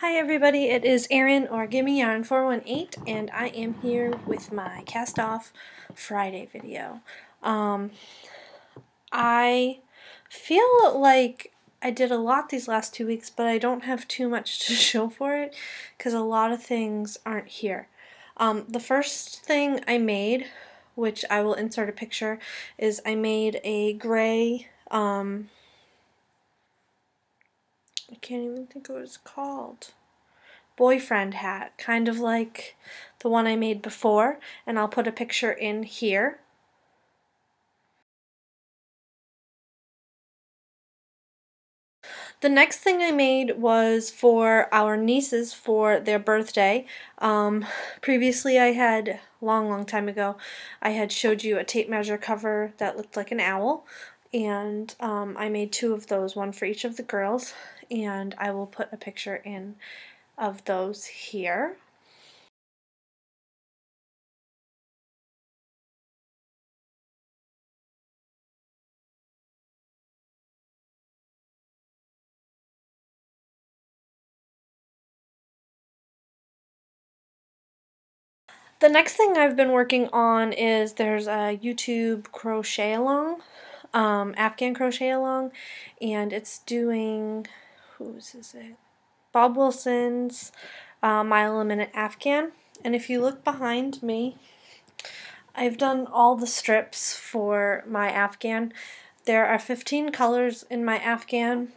Hi everybody, it is Erin or Gimme Yarn 418 and I am here with my cast off Friday video. I feel like I did a lot these last 2 weeks, but I don't have too much to show for it because a lot of things aren't here. The first thing I made, which I will insert a picture, is I made a gray, I can't even think of what it's called, boyfriend hat, kind of like the one I made before, and I'll put a picture in here. The next thing I made was for our nieces for their birthday. Previously I had, long time ago, I had showed you a tape measure cover that looked like an owl, and I made 2 of those, one for each of the girls, and I will put a picture in of those here. The next thing I've been working on is there's a YouTube crochet along, Afghan crochet along, and it's doing, whose is it? Bob Wilson's Mile a Minute Afghan. And if you look behind me, I've done all the strips for my Afghan. There are 15 colors in my Afghan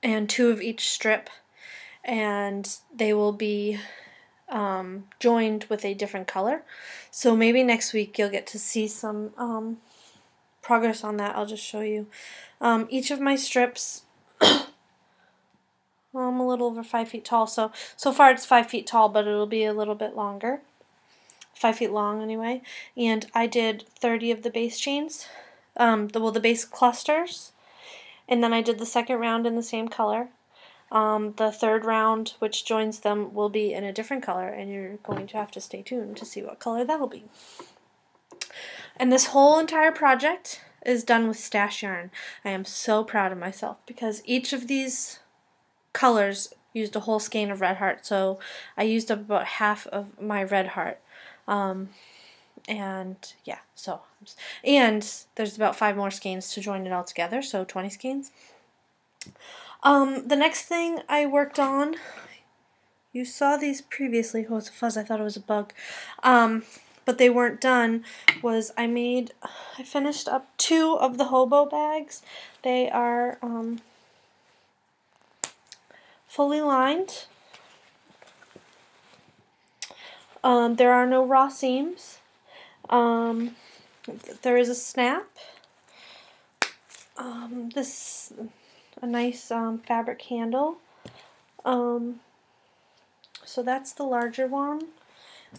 and 2 of each strip, and they will be joined with a different color. So maybe next week you'll get to see some progress on that. I'll just show you. Each of my strips, I'm a little over 5 feet tall, so far it's 5 feet tall, but it'll be a little bit longer. 5 feet long anyway. And I did 30 of the base chains, the base clusters, and then I did the second round in the same color. The third round, which joins them, will be in a different color, and you're going to have to stay tuned to see what color that'll be. And this whole entire project is done with stash yarn. I am so proud of myself because each of these colors used a whole skein of red heart, so I used up about half of my red heart. And yeah, so, and there's about 5 more skeins to join it all together, so 20 skeins. The next thing I worked on, you saw these previously. Oh, it's a fuzz. I thought it was a bug. But they weren't done, was I finished up 2 of the hobo bags. They are fully lined. There are no raw seams. There is a snap. A nice fabric handle. So that's the larger one.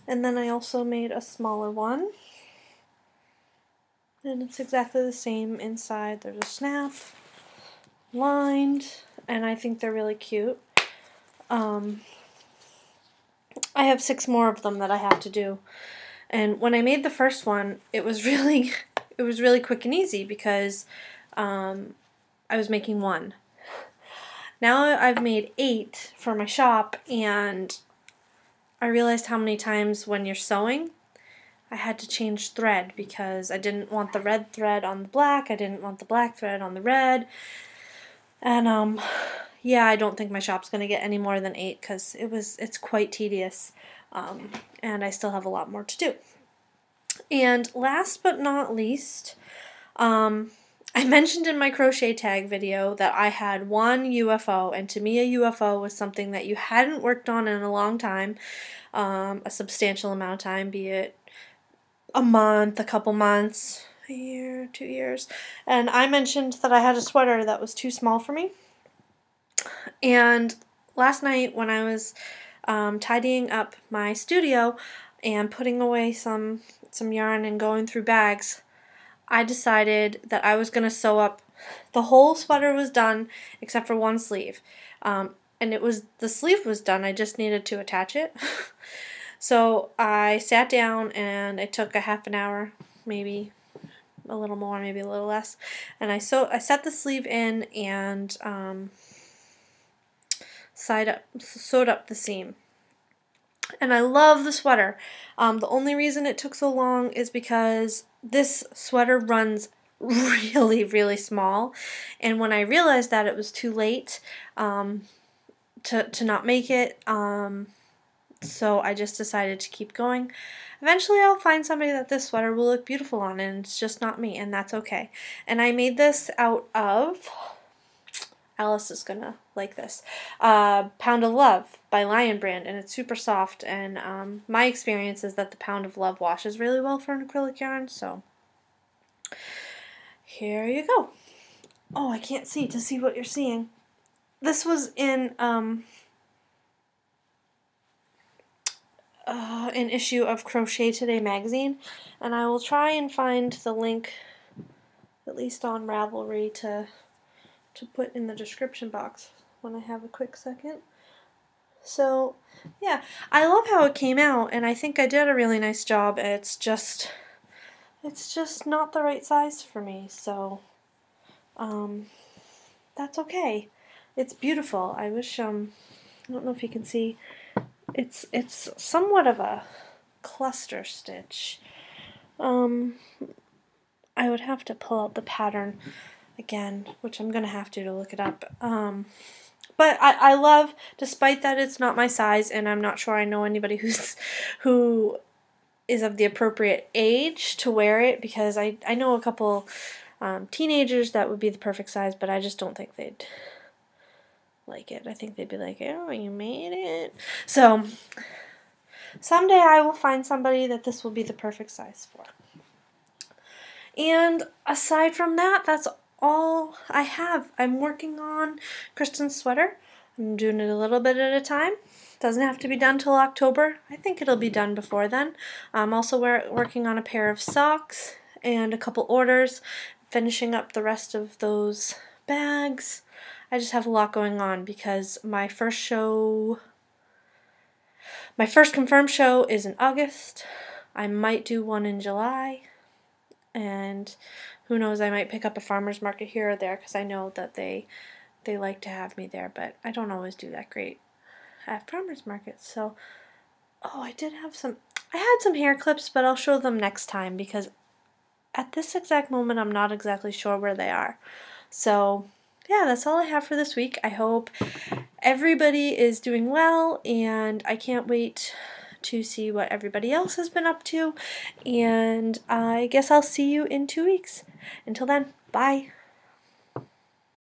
And then I also made a smaller one. And it's exactly the same inside. There's a snap, lined, and I think they're really cute. I have 6 more of them that I have to do. And when I made the first one, it was really quick and easy because I was making 1. Now I've made 8 for my shop, and I realized how many times when you're sewing, I had to change thread because I didn't want the red thread on the black, I didn't want the black thread on the red, and yeah, I don't think my shop's going to get any more than 8 because it's quite tedious, and I still have a lot more to do. And last but not least, I mentioned in my crochet tag video that I had 1 UFO, and to me a UFO was something that you hadn't worked on in a long time, a substantial amount of time, be it a month, a couple months, a year, 2 years. And I mentioned that I had a sweater that was too small for me. And last night when I was tidying up my studio and putting away some yarn and going through bags, I decided that I was going to sew up. The whole sweater was done except for 1 sleeve. And the sleeve was done, I just needed to attach it. So I sat down and I took a half an hour, maybe a little more, maybe a little less, and I set the sleeve in and sewed up the seam. And I love the sweater. The only reason it took so long is because this sweater runs really, really small. And when I realized that, it was too late to not make it. So I just decided to keep going. Eventually I'll find somebody that this sweater will look beautiful on, and it's just not me, and that's okay. And I made this out of, Alice is gonna like this, Pound of Love by Lion Brand, and it's super soft, and my experience is that the Pound of Love washes really well for an acrylic yarn, so here you go. Oh, I can't see to see what you're seeing. This was in an issue of Crochet Today magazine, and I will try and find the link, at least on Ravelry, to put in the description box when I have a quick second. So yeah, I love how it came out, and I think I did a really nice job. It's just not the right size for me, so that's okay. It's beautiful. I wish I don't know if you can see. It's somewhat of a cluster stitch. I would have to pull out the pattern again, which I'm gonna have to look it up. But I love, despite that it's not my size, and I'm not sure I know anybody who is of the appropriate age to wear it, because I know a couple teenagers that would be the perfect size, but I just don't think they'd like it. I think they'd be like, oh, you made it. So someday I will find somebody that this will be the perfect size for. And aside from that, that's all I have. I'm working on Kristen's sweater. I'm doing it a little bit at a time. Doesn't have to be done till October. I think it'll be done before then. I'm also working on a pair of socks and a couple orders, finishing up the rest of those bags. I just have a lot going on because my first confirmed show is in August. I might do one in July, and who knows, I might pick up a farmer's market here or there, because I know that they like to have me there, but I don't always do that great at farmer's markets. So, oh, I had some hair clips, but I'll show them next time, because at this exact moment I'm not exactly sure where they are. So yeah, that's all I have for this week. I hope everybody is doing well, and I can't wait to see what everybody else has been up to, and I guess I'll see you in 2 weeks. Until then, bye.